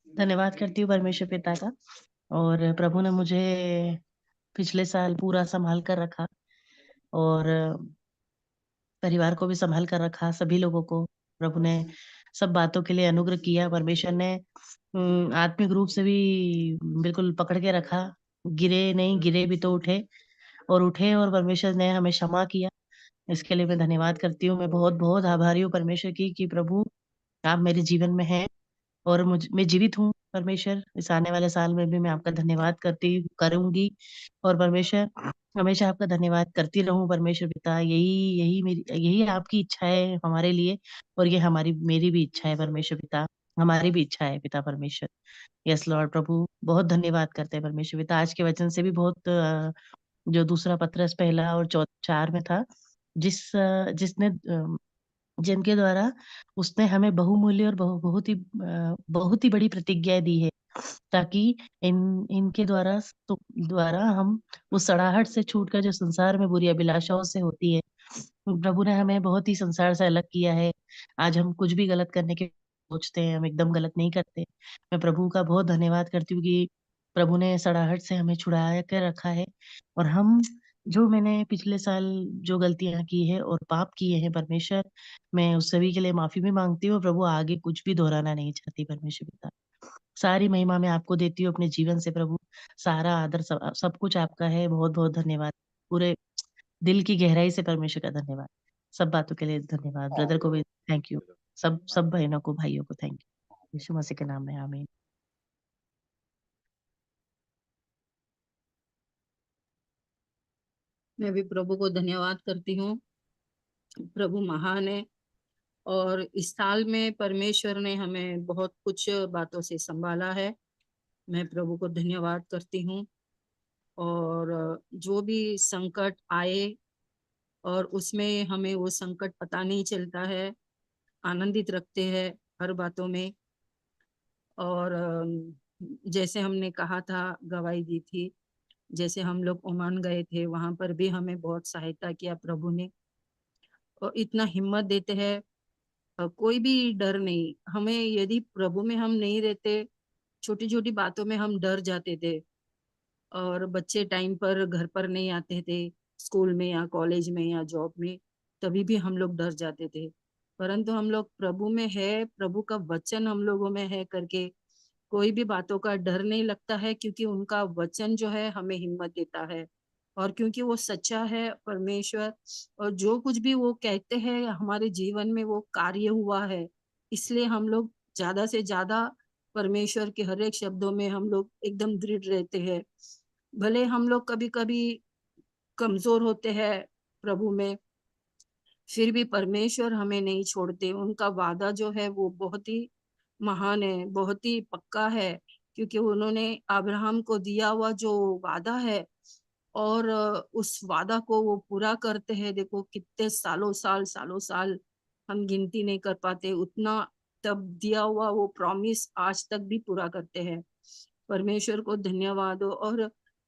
धन्यवाद करती हूँ परमेश्वर पिता का। और प्रभु ने मुझे पिछले साल पूरा संभाल कर रखा और परिवार को भी संभाल कर रखा, सभी लोगों को प्रभु ने सब बातों के लिए अनुग्रह किया। परमेश्वर ने आत्मिक रूप से भी बिल्कुल पकड़ के रखा। गिरे नहीं, गिरे भी तो उठे और परमेश्वर ने हमें क्षमा किया। इसके लिए मैं धन्यवाद करती हूँ। मैं बहुत-बहुत आभारी हूँ परमेश्वर की कि प्रभु आप मेरे जीवन में हैं और मैं जीवित हूँ परमेश्वर। इस आने वाले साल में भी मैं आपका धन्यवाद करूँगी और परमेश्वर हमेशा आपका धन्यवाद करती रहूँ परमेश्वर पिता। यही आपकी इच्छा है हमारे लिए और ये मेरी भी इच्छा है परमेश्वर पिता। हमारी भी इच्छा है पिता परमेश्वर। यस लॉर्ड प्रभु, बहुत धन्यवाद करते हैं परमेश्वर पिता। आज के वचन से भी बहुत जो दूसरा पत्रस पहला और 4 में था, जिनके द्वारा उसने हमें बहुमूल्य और बहुत ही बड़ी प्रतिज्ञाएँ दी है, ताकि इनके द्वारा हम उस सड़ाहट से छूटकर जो संसार में बुरी अभिलाषाओं से होती है, प्रभु ने हमें बहुत ही संसार से अलग किया है। आज हम कुछ भी गलत करने के सोचते हैं, हम एकदम गलत नहीं करते। मैं प्रभु का बहुत धन्यवाद करती हूँ कि प्रभु ने सड़ाहट से हमें छुड़ा के रखा है और मैंने पिछले साल जो गलतियाँ की हैं और पाप किए हैं परमेश्वर, मैं उस सभी के लिए माफ़ी भी माँगती हूँ और प्रभु आगे कुछ भी दोहराना नहीं चाहती परमेश्वर पिता। सारी महिमा मैं आपको देती हूँ अपने जीवन से प्रभु। सारा आदर सब कुछ आपका है। बहुत-बहुत धन्यवाद। पूरे दिल की गहराई से परमेश्वर का धन्यवाद। सब बातों के लिए धन्यवाद। ब्रदर को भी थैंक यू। सब सब बहनों को, भाइयों को थैंक यू। यीशु मसीह के नाम में आमीन। मैं भी प्रभु को धन्यवाद करती हूँ। प्रभु महान है और इस साल में परमेश्वर ने हमें बहुत कुछ बातों से संभाला है। मैं प्रभु को धन्यवाद करती हूँ। और जो भी संकट आए और उसमें हमें वो संकट पता नहीं चलता है, आनंदित रखते हैं हर बातों में। और जैसे हमने कहा था, गवाही दी थी, जैसे हम लोग ओमान गए थे, वहां पर भी हमें बहुत सहायता किया प्रभु ने और इतना हिम्मत देते हैं। कोई भी डर नहीं हमें, यदि प्रभु में हम नहीं रहते, छोटी छोटी बातों में हम डर जाते थे और बच्चे टाइम पर घर पर नहीं आते थे, स्कूल में या कॉलेज में या जॉब में, तभी भी हम लोग डर जाते थे। परंतु हम लोग प्रभु में है, प्रभु का वचन हम लोगों में है करके कोई भी बातों का डर नहीं लगता है, क्योंकि उनका वचन जो है हमें हिम्मत देता है और क्योंकि वो सच्चा है परमेश्वर। और जो कुछ भी वो कहते हैं हमारे जीवन में वो कार्य हुआ है, इसलिए हम लोग ज्यादा से ज्यादा परमेश्वर के हर एक शब्दों में हम लोग एकदम दृढ़ रहते हैं। भले हम लोग कभी कभी कमजोर होते हैं प्रभु में, फिर भी परमेश्वर हमें नहीं छोड़ते। उनका वादा जो है वो बहुत ही महान है, बहुत ही पक्का है, क्योंकि उन्होंने अब्राहम को दिया हुआ जो वादा है और उस वादा को वो पूरा करते हैं। देखो कितने सालों साल हम गिनती नहीं कर पाते उतना, तब दिया हुआ वो प्रॉमिस आज तक भी पूरा करते हैं। परमेश्वर को धन्यवाद हो।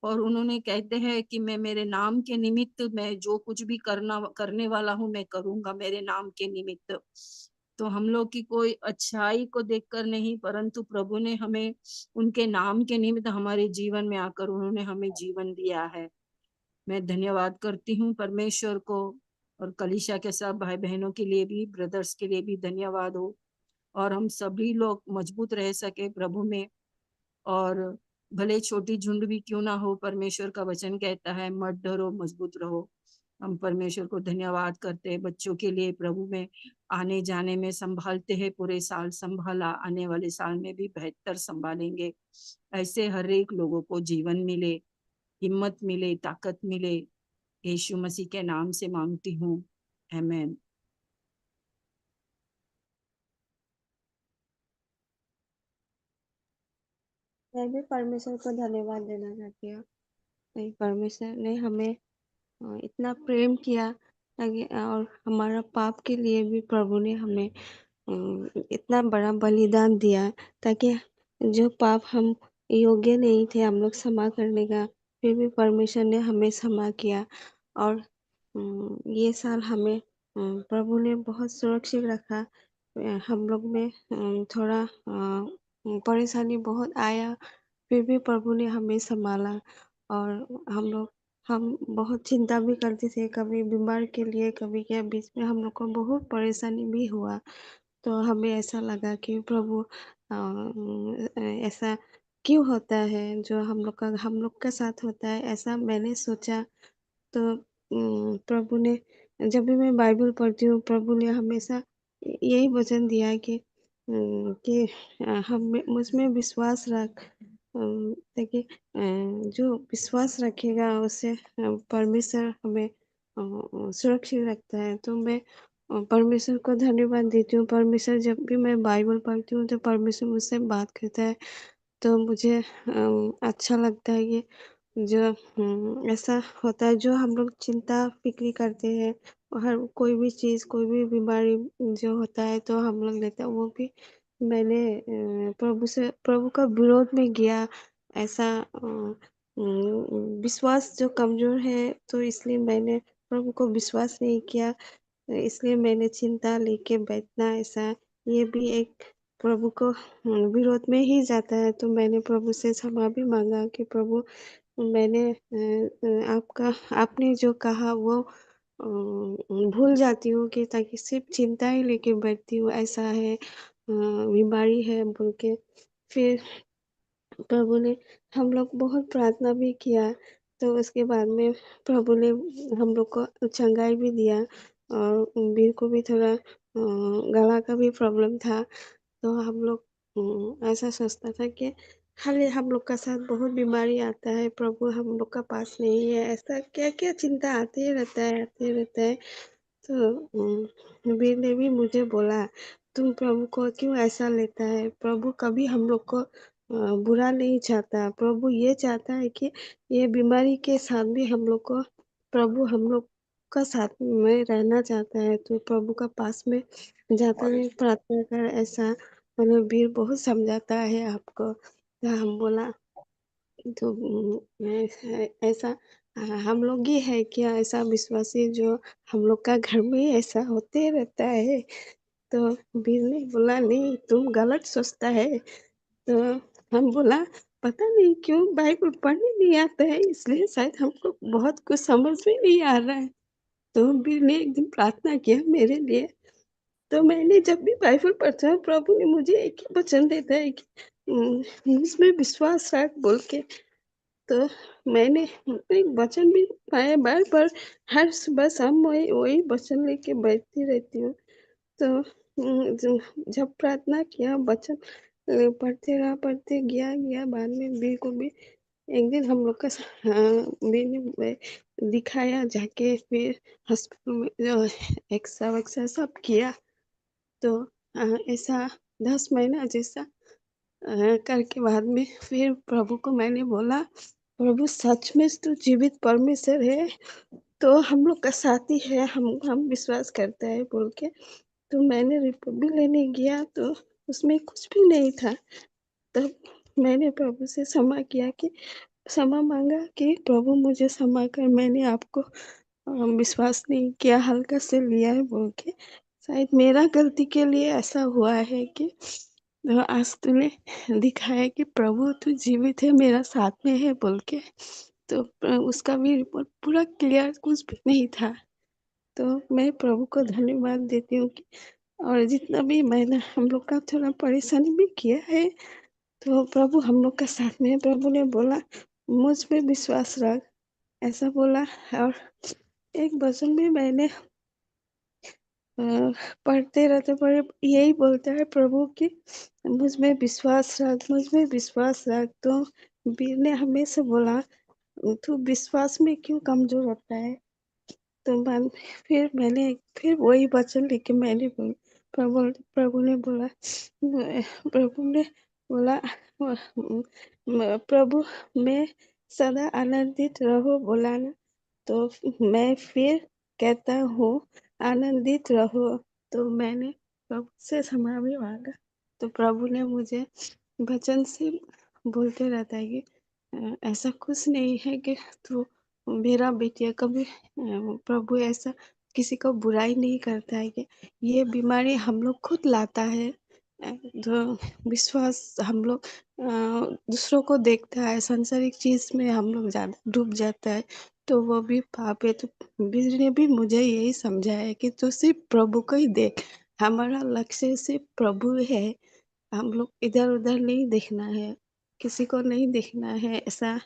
और उन्होंने कहते हैं कि मैं मेरे नाम के निमित्त, मैं जो कुछ भी करने वाला हूँ मैं करूंगा मेरे नाम के निमित्त। तो हम लोग की कोई अच्छाई को देखकर नहीं, परंतु प्रभु ने हमें उनके नाम के निमित्त हमारे जीवन में आकर उन्होंने हमें जीवन दिया है। मैं धन्यवाद करती हूँ परमेश्वर को। और कलीसिया के सब भाई बहनों के लिए भी, ब्रदर्स के लिए भी धन्यवाद हो और हम सभी लोग मजबूत रह सके प्रभु में। और भले छोटी झुंड भी क्यों ना हो, परमेश्वर का वचन कहता है मत डरो, मजबूत रहो। हम परमेश्वर को धन्यवाद करते हैं बच्चों के लिए, प्रभु में आने जाने में संभालते हैं, पूरे साल संभाला, आने वाले साल में भी बेहतर संभालेंगे। ऐसे हर एक लोगों को जीवन मिले, हिम्मत मिले, ताकत मिले, यीशु मसीह के नाम से मांगती हूँ, आमीन। मैं भी परमेश्वर को धन्यवाद देना चाहती हूँ। परमेश्वर ने हमें इतना प्रेम किया, ताकि और हमारा पाप के लिए भी प्रभु ने हमें इतना बड़ा बलिदान दिया, ताकि जो पाप हम योग्य नहीं थे हम लोग क्षमा करने का, फिर भी परमेश्वर ने हमें क्षमा किया। और ये साल हमें प्रभु ने बहुत सुरक्षित रखा। हम लोग में थोड़ा परेशानी बहुत आया, फिर भी प्रभु ने हमें सँभाला और हम बहुत चिंता भी करते थे, कभी बीमार के लिए, कभी क्या बीच में हम लोग को बहुत परेशानी भी हुआ। तो हमें ऐसा लगा कि प्रभु ऐसा क्यों होता है जो हम लोग के साथ होता है, ऐसा मैंने सोचा। तो प्रभु ने जब भी मैं बाइबल पढ़ती हूँ, प्रभु ने हमेशा यही वचन दिया है कि कि हम में मुझ में विश्वास रख। देखिए जो विश्वास रखेगा उससे परमेश्वर हमें सुरक्षित रखता है। तो मैं परमेश्वर को धन्यवाद देती हूँ। परमेश्वर जब भी मैं बाइबल पढ़ती हूँ तो परमेश्वर मुझसे बात करता है। तो मुझे अच्छा लगता है कि जो ऐसा होता है जो हम लोग चिंता फ़िक्र करते हैं, हर कोई भी चीज़, कोई भी बीमारी जो होता है तो हम लोग लेते हैं, वो भी मैंने प्रभु का विरोध में किया। ऐसा विश्वास जो कमज़ोर है तो इसलिए मैंने प्रभु को विश्वास नहीं किया, इसलिए मैंने चिंता लेके बैठना ऐसा, ये भी एक प्रभु को विरोध में ही जाता है। तो मैंने प्रभु से क्षमा भी माँगा कि प्रभु मैंने आपका आपने जो कहा वो भूल जाती हूँ कि ताकि सिर्फ़ चिंता ही लेके बैठती हूँ, ऐसा है बीमारी है बोल के। फिर प्रभु ने हम लोग बहुत प्रार्थना भी किया, तो उसके बाद में प्रभु ने हम लोग को चंगाई भी दिया और वीर को भी थोड़ा गला का भी प्रॉब्लम था। तो हम लोग ऐसा सोचता था कि खाली हम लोग का साथ बहुत बीमारी आता है, प्रभु हम लोग का पास नहीं है, ऐसा क्या-क्या चिंता आते ही रहता है, आते ही रहता है। तो वीर ने भी मुझे बोला, "तुम प्रभु को क्यों ऐसा लेता है? प्रभु कभी हम लोग को बुरा नहीं चाहता। प्रभु ये चाहता है कि ये बीमारी के साथ भी हम लोग को प्रभु हम लोग का साथ में रहना चाहता है, तो प्रभु का पास में जाता है, प्रार्थना कर।" ऐसा मतलब वीर बहुत समझाता है आपको। तो हम बोला तो ऐसा हम लोग ये है क्या ऐसा विश्वासी जो हम लोग का घर में ऐसा होते रहता है। तो वीर ने बोला नहीं तुम गलत सोचता है। तो हम बोला पता नहीं क्यों बाइबल पढ़ने नहीं आता है इसलिए शायद हमको बहुत कुछ समझ में नहीं आ रहा है। तो वीर ने एक दिन प्रार्थना किया मेरे लिए। तो मैंने जब भी बाइबल पढ़ता हूँ प्रभु ने मुझे एक ही वचन देता है कि मुझ में विश्वास रख बोल के। तो मैंने एक वचन भी पाया बार-बार हर सुबह शाम वही वही वचन लेके बैठती रहती हूँ। तो ज जब प्रार्थना किया वचन पढ़ते रहा, पढ़ते गया बाद में वीर को भी एक दिन हम लोग का वीर ने दिखाया जाके फिर हॉस्पिटल में जो एक्सा-वक्सा सब किया। तो ऐसा 10 महीना जैसा करके बाद में फिर प्रभु को मैंने बोला, "प्रभु सच में तू जीवित परमेश्वर है, तो हम लोग का साथी है, हम विश्वास करते हैं" बोल के। तो मैंने रिपोर्ट भी लेने गया तो उसमें कुछ भी नहीं था। तब मैंने प्रभु से क्षमा माँगा कि प्रभु मुझे क्षमा कर मैंने आपको विश्वास नहीं किया, हल्का से लिया है बोल के। शायद मेरा गलती के लिए ऐसा हुआ है कि आज तूने दिखाया कि प्रभु तू जीवित है, मेरा साथ में है बोल के। तो उसका भी रिपोर्ट पूरा क्लियर कुछ भी नहीं था। तो मैं प्रभु को धन्यवाद देती हूँ कि और जितना भी मैंने हम लोग का थोड़ा परेशानी भी किया है, तो प्रभु हम लोग का साथ में है। प्रभु ने बोला, "मुझ पे विश्वास रख", ऐसा बोला। और एक वचन भी मैंने अ, पढ़ते रहते पर यही बोलता है प्रभु कि मुझ में विश्वास रख, मुझ में विश्वास रख। तो वीर ने हमेशा बोला, "तू विश्वास में क्यों कमज़ोर होता है?" तो फिर मैंने फिर वही वचन लेके मैंने प्रभु प्रभु ने बोला प्रभु ने बोला प्रभु में सदा आनंदित रहो बोला ना। तो मैं फिर कहता हूँ आनंदित रहो। तो मैंने प्रभु से क्षमा भी माँगा। तो प्रभु ने मुझे वचन से बोलते रहता है कि ऐसा कुछ नहीं है कि तू मेरा बेटिया कभी प्रभु ऐसा किसी को बुराई नहीं करता है कि ये बीमारी हम लोग खुद लाता है। तो विश्वास हम लोग दूसरों को देखता है, सांसारिक चीज़ में हम लोग ज़्यादा डूब जाता है, तो वो भी पाप है। तो बीज ने भी मुझे यही समझाया है कि तू सिर्फ़ प्रभु को ही देख, हमारा लक्ष्य सिर्फ़ प्रभु है। हम लोग इधर-उधर नहीं देखना है, किसी को नहीं देखना है। ऐसा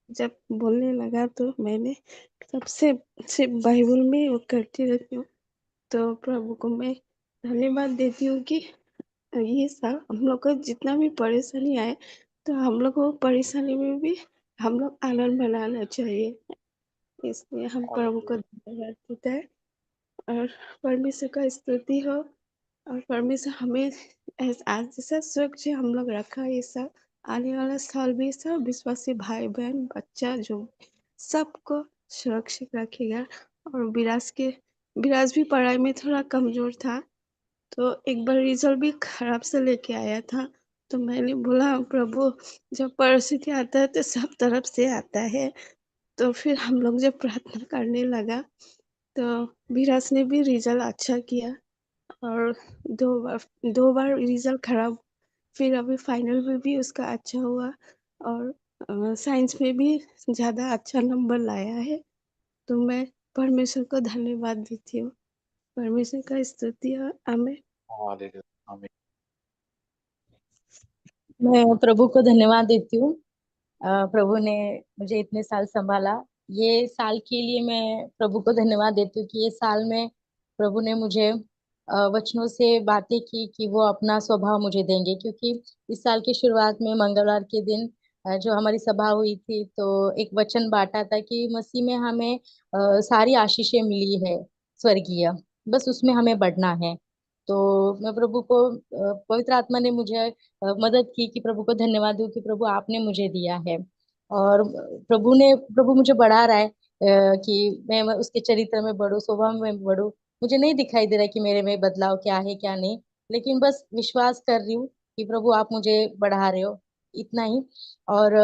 जब बोलने लगा तो मैंने तब से सिर्फ़ बाइबल में वो करती रहती हूँ। तो प्रभु को मैं धन्यवाद देती हूँ कि ये सब हम लोग को जितना भी परेशानी आए, तो हम लोग को परेशानी में भी हम लोग आनंद मनाना चाहिए। इसलिए हम प्रभु को धन्यवाद देते हैं और परमेश्वर का स्तुति हो और परमेश्वर हमें आज जैसा सुरक्षित हम लोग रखा है, ये सब आने वाला साल भी सब विश्वासी भाई-बहन, बच्चा जो सबको सुरक्षित रखेगा। और विराज भी पढ़ाई में थोड़ा कमज़ोर था, तो एक बार रिजल्ट भी खराब से लेके आया था। तो मैंने बोला प्रभु, जब परिस्थिति आता है तो सब तरफ से आता है। तो फिर हम लोग जब प्रार्थना करने लगा, तो विराज ने भी रिजल्ट अच्छा किया और 2 बार रिजल्ट खराब, फिर अभी फाइनल में भी उसका अच्छा हुआ और साइंस में भी ज़्यादा अच्छा नंबर लाया है। तो मैं परमेश्वर को धन्यवाद देती हूँ। परमेश्वर का स्तुति और आमीन। हालेलुया, आमीन। मैं प्रभु को धन्यवाद देती हूँ। प्रभु ने मुझे इतने साल संभाला। ये साल के लिए मैं प्रभु को धन्यवाद देती हूँ कि ये साल में प्रभु ने मुझे वचनों से बातें की कि वो अपना स्वभाव मुझे देंगे, क्योंकि इस साल की शुरुआत में मंगलवार के दिन जो हमारी सभा हुई थी, तो एक वचन बांटा था कि मसीह में हमें सारी आशीषें मिली है स्वर्गीय, बस उसमें हमें बढ़ना है। तो मैं प्रभु को पवित्र आत्मा ने मुझे मदद की कि प्रभु को धन्यवाद दूं कि प्रभु आपने मुझे दिया है। और प्रभु मुझे बढ़ा रहा है कि मैं उसके चरित्र में बढ़ूं, स्वभाव में बढ़ूं। मुझे नहीं दिखाई दे रहा कि मेरे में बदलाव क्या है क्या नहीं, लेकिन बस विश्वास कर रही हूँ कि प्रभु आप मुझे बढ़ा रहे हो, इतना ही। और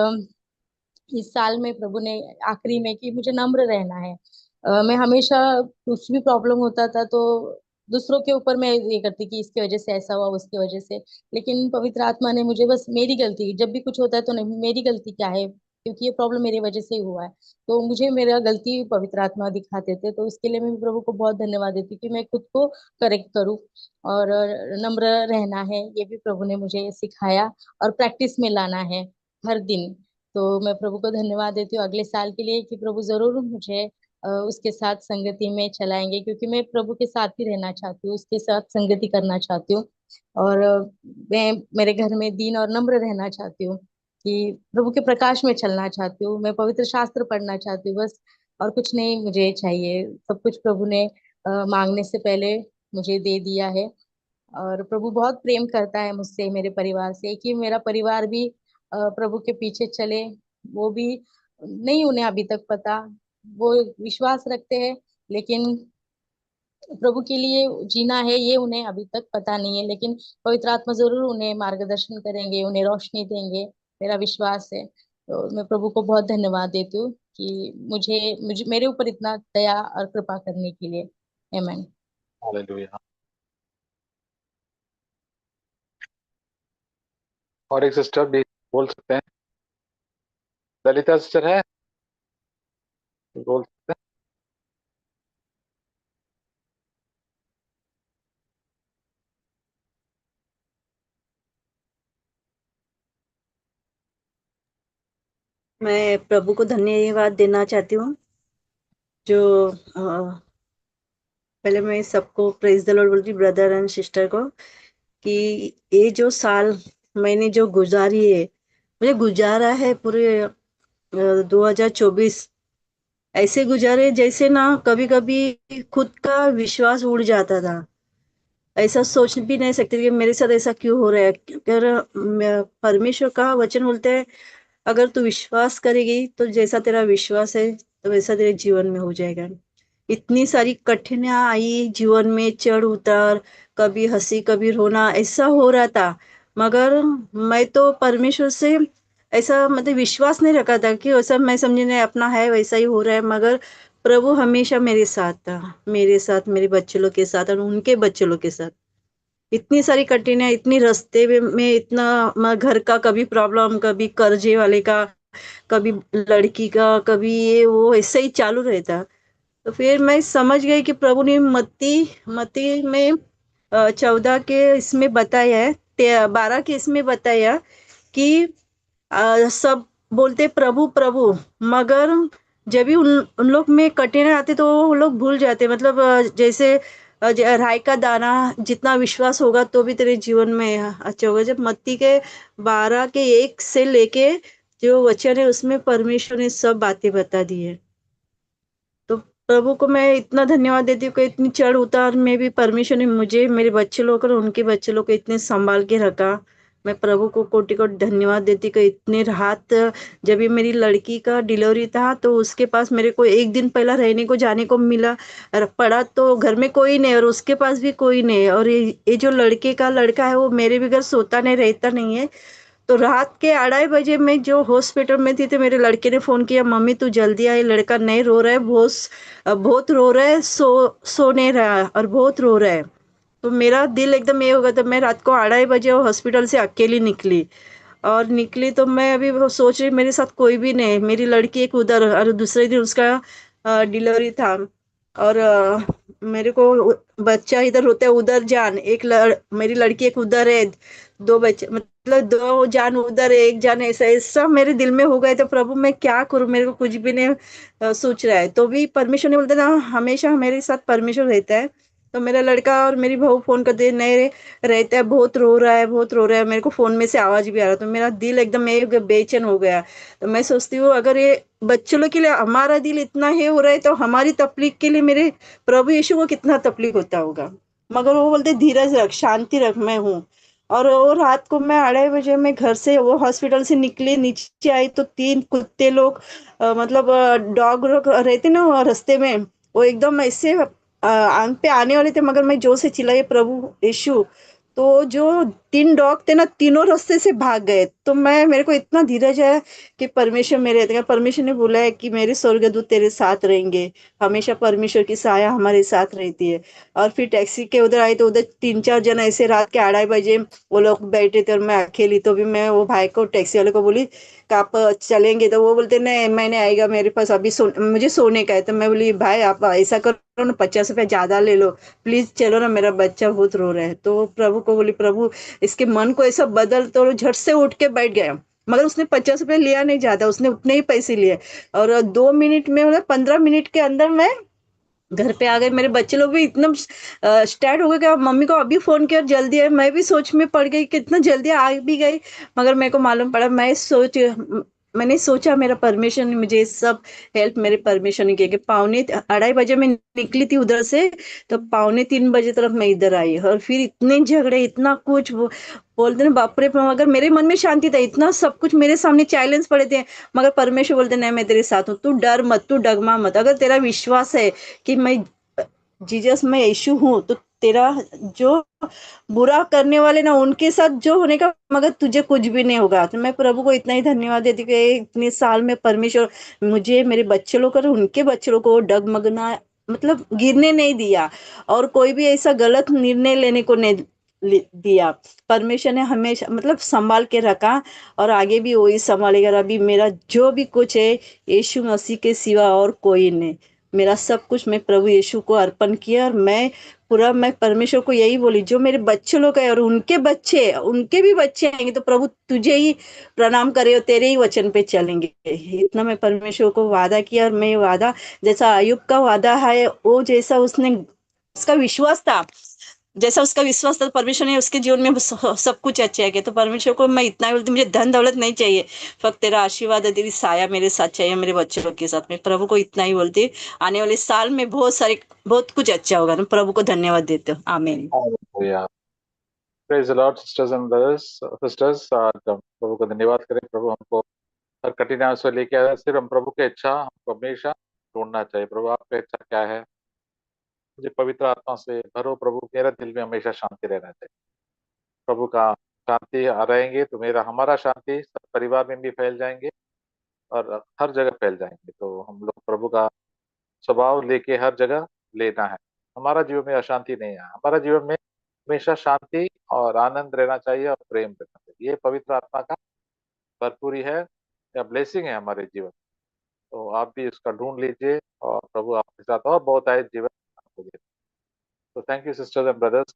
इस साल में प्रभु ने आखिरी में कि मुझे नम्र रहना है। मैं हमेशा कुछ भी प्रॉब्लम होता था तो दूसरों के ऊपर मैं ये करती कि इसकी वजह से ऐसा हुआ, उसकी वजह से। लेकिन पवित्र आत्मा ने मुझे बस मेरी गलती, जब भी कुछ होता है तो नहीं, मेरी गलती क्या है, क्योंकि ये प्रॉब्लम मेरी वजह से ही हुआ है। तो मुझे मेरा गलती पवित्र आत्मा दिखाते थे, तो इसके लिए मैं प्रभु को बहुत धन्यवाद देती हूँ कि मैं खुद को करेक्ट करूँ और नम्र रहना है, ये भी प्रभु ने मुझे सिखाया और प्रैक्टिस में लाना है हर दिन। तो मैं प्रभु को धन्यवाद देती हूँ अगले साल के लिए कि प्रभु जरूर मुझे उसके साथ संगति में चलाएंगे, क्योंकि मैं प्रभु के साथ ही रहना चाहती हूँ, उसके साथ संगति करना चाहती हूँ। और मैं मेरे घर में दीन और नम्र रहना चाहती हूँ, कि प्रभु के प्रकाश में चलना चाहती हूँ, मैं पवित्र शास्त्र पढ़ना चाहती हूँ, बस और कुछ नहीं मुझे चाहिए। सब कुछ प्रभु ने मांगने से पहले मुझे दे दिया है। और प्रभु बहुत प्रेम करता है मुझसे, मेरे परिवार से, कि मेरा परिवार भी प्रभु के पीछे चले। वो भी नहीं, उन्हें अभी तक पता, वो विश्वास रखते हैं, लेकिन प्रभु के लिए जीना है ये उन्हें अभी तक पता नहीं है। लेकिन पवित्र आत्मा जरूर उन्हें मार्गदर्शन करेंगे, उन्हें रोशनी देंगे, मेरा विश्वास है। तो मैं प्रभु को बहुत धन्यवाद देती हूँ कि मुझे मुझे मेरे ऊपर इतना दया और कृपा करने के लिए। आमीन। हालेलुया। और एक सिस्टर भी बोल सकते हैं, ललिता सिस्टर है, बोल सकते मैं प्रभु को धन्यवाद देना चाहती हूँ, जो पहले मैं सबको प्रेज द लॉर्ड बोलती, ब्रदर एंड सिस्टर को, कि ये जो साल मैंने जो गुजारी है, मुझे गुजारा है पूरे 2024 ऐसे गुजारे जैसे ना कभी कभी खुद का विश्वास उड़ जाता था। ऐसा सोच भी नहीं सकते कि मेरे साथ ऐसा क्यों हो रहा है। अगर परमेश्वर का वचन बोलते हैं, अगर तू विश्वास करेगी तो जैसा तेरा विश्वास है तो वैसा तेरे जीवन में हो जाएगा। इतनी सारी कठिनाइयां आई जीवन में, चढ़ उतार, कभी हंसी कभी रोना, ऐसा हो रहा था। मगर मैं तो परमेश्वर से ऐसा मतलब विश्वास नहीं रखा था कि वैसा मैं समझी नहीं अपना है वैसा ही हो रहा है। मगर प्रभु हमेशा मेरे साथ था, मेरे साथ, मेरे बच्चे लोग के साथ और उनके बच्चे लोग के साथ। इतनी सारी कठिनाइयां, इतनी रास्ते में इतना घर का कभी प्रॉब्लम, कभी कर्जे वाले का, कभी लड़की का, कभी ये वो ऐसे ही चालू रहता। तो फिर मैं समझ गई कि प्रभु ने मत्ती मत्ती में 14 के इसमें बताया है, 12 के इसमें बताया कि सब बोलते प्रभु प्रभु, मगर जब भी उन लोग में कठिनाई आती तो वो लोग भूल जाते। मतलब जैसे राई का दाना, जितना विश्वास होगा तो भी तेरे जीवन में अच्छा होगा। जब मत्ती के 12 के 1 से लेके जो वचन है उसमें परमेश्वर ने सब बातें बता दी है। तो प्रभु को मैं इतना धन्यवाद देती हूँ कि इतनी चढ़ उतार में भी परमेश्वर ने मुझे, मेरे बच्चे लोग और उनके बच्चे लोग को इतने संभाल के रखा। मैं प्रभु को कोटि कोटि धन्यवाद देती हूँ कि इतने रात, जब भी मेरी लड़की का डिलीवरी था तो उसके पास मेरे को 1 दिन पहला रहने को जाने को मिला और पड़ा तो घर में कोई नहीं और उसके पास भी कोई नहीं। और ये जो लड़के का लड़का है वो मेरे भी घर सोता नहीं, रहता नहीं है। तो रात के 2:30 बजे मैं जो हॉस्पिटल में थी तो मेरे लड़के ने फोन किया, मम्मी तू जल्दी आई, लड़का नहीं रो रहा है, बहुत रो रहा है, सो नहीं रहा है और बहुत रो रहा है। तो मेरा दिल एकदम ये हो गया। तो मैं रात को 2:30 बजे वो हॉस्पिटल से अकेली निकली और निकली तो मैं अभी वो सोच रही मेरे साथ कोई भी नहीं, मेरी लड़की एक उधर और दूसरे दिन उसका डिलीवरी था। और मेरे को बच्चा इधर होता है, उधर जान, मेरी लड़की एक उधर है, 2 बच्चे, मतलब 2 जान उधर है, 1 जान ऐसा ऐसा मेरे दिल में हो गए। तो प्रभु मैं क्या करूं, मेरे को कुछ भी नहीं सोच रहा है। तो भी परमेश्वर ने बोलते ना, हमेशा मेरे साथ परमेश्वर रहता है। तो मेरा लड़का और मेरी बहू फोन करते, नहीं रहता है, बहुत रो रहा है, बहुत रो रहा है। मेरे को फोन में से आवाज भी आ रहा, तो मेरा दिल एकदम एक बेचैन हो गया। तो मैं सोचती हूँ अगर ये बच्चों लोग के लिए हमारा दिल इतना है हो रहा है तो हमारी तकलीफ के लिए मेरे प्रभु यीशु को कितना तकलीफ होता होगा। मगर वो बोलते धीरज रख, शांति रख, मैं हूँ। और वो रात को मैं 2:30 बजे मैं घर से वो हॉस्पिटल से निकली, नीचे आई तो 3 कुत्ते लोग, मतलब डॉग लोग रहते ना वो रास्ते में, वो एकदम ऐसे आंग पे आने वाले थे। मगर मैं जोर से चिल्लाई प्रभु यीशु, तो जो 3 डॉग थे ना, तीनों रास्ते से भाग गए। तो मेरे को इतना धीरज है कि परमेश्वर मेरे रहते हैं। परमेश्वर ने बोला है कि मेरे स्वर्गदूत तेरे साथ रहेंगे, हमेशा परमेश्वर की साया हमारे साथ रहती है। और फिर टैक्सी के उधर आई तो उधर 3-4 जन ऐसे रात के 2:30 बजे वो लोग बैठे थे और मैं अकेली। तो भी मैं वो भाई को, टैक्सी वाले को बोली कि आप चलेंगे? तो वो बोलते नहीं, मैं नहीं आएगा, मेरे पास अभी मुझे सोने का है। तो मैं बोली भाई आप ऐसा करो ना, 50 रुपया ज्यादा ले लो, प्लीज चलो ना, मेरा बच्चा बहुत रो रहा है। तो प्रभु को बोली प्रभु इसके मन को ऐसा बदल। तो झट से उठ के बैठ गया। मगर उसने 50 रुपये लिया नहीं ज्यादा, उसने उतने ही पैसे लिए। और 2 मिनट में, मतलब 15 मिनट के अंदर मैं घर पे आ गए। मेरे बच्चे लोग भी इतना स्टार्ट हो गए कि मम्मी को अभी फोन किया, जल्दी है। मैं भी सोच में पड़ गई कि इतना जल्दी आ भी गई। मगर मेरे को मालूम पड़ा, मैंने सोचा मेरा परमेश्वर ने मुझे सब हेल्प, मेरे परमेश्वर ने किया कि 2:30 में निकली थी उधर से, तो 2:45 तक मैं इधर आई। और फिर इतने झगड़े, इतना कुछ वो बोलते ना, बाप रे। मगर मेरे मन में शांति था, इतना सब कुछ मेरे सामने चैलेंज पड़े थे। मगर परमेश्वर बोलते नहीं, मैं तेरे साथ हूँ, तू डर मत, तू डगमा मत। अगर तेरा विश्वास है कि मैं जीसस, मैं यीशु हूँ, तो तेरा जो बुरा करने वाले ना, उनके साथ जो होने का, मगर तुझे कुछ भी नहीं होगा। तो मैं प्रभु को इतना ही धन्यवाद देती हूँ कि इतने साल में परमेश्वर मुझे, मेरे बच्चे लोग और उनके बच्चे लोग को डगमगना, मतलब गिरने नहीं दिया और कोई भी ऐसा गलत निर्णय लेने को नहीं दिया। परमेश्वर ने हमेशा मतलब संभाल के रखा और आगे भी वही संभालेगा। अभी मेरा जो भी कुछ है यीशु मसीह के सिवा और कोई नहीं। मेरा सब कुछ मैं प्रभु यीशु को अर्पण किया और मैं परमेश्वर को यही बोली, जो मेरे बच्चे लोग हैं और उनके भी बच्चे आएंगे तो प्रभु तुझे ही प्रणाम करे और तेरे ही वचन पे चलेंगे। इतना मैं परमेश्वर को वादा किया। और मैं वादा, जैसा अय्यूब का वादा है, वो जैसा उसका विश्वास था, जैसा उसका विश्वास था, परमेश्वर ने उसके जीवन में सब कुछ अच्छा किया। तो परमेश्वर को मैं इतना ही बोलती, मुझे धन दौलत नहीं चाहिए, फक्त तेरा आशीर्वाद है, तेरी साया मेरे साथ चाहिए, मेरे बच्चे लोग के साथ। में प्रभु को इतना ही बोलती, आने वाले साल में बहुत कुछ अच्छा होगा। तो प्रभु को धन्यवाद देते हो। आमीन। Hallelujah. Praise the Lord sisters and brothers, sisters. प्रभु को धन्यवाद करें। प्रभु हमको हर कठिनाइयों से लेके आया, सिर्फ हम प्रभु की इच्छा हमको हमेशा ढूंढना चाहिए। प्रभु आपकी इच्छा क्या है? मुझे पवित्र आत्मा से भरो प्रभु, मेरा दिल में हमेशा शांति रहना चाहिए। प्रभु का शांति रहेंगे तो हमारा शांति सब परिवार में भी फैल जाएंगे और हर जगह फैल जाएंगे। तो हम लोग प्रभु का स्वभाव लेके हर जगह लेना है। हमारा जीवन में अशांति नहीं है, हमारा जीवन में हमेशा शांति और आनंद रहना चाहिए और प्रेम रहना चाहिए। ये पवित्र आत्मा का भरपूरी है या ब्लेसिंग है हमारे जीवन। तो आप भी इसका ढूंढ लीजिए और प्रभु आपके साथ और बहुत आए जीवन आपको दे। तो thank you sisters and brothers.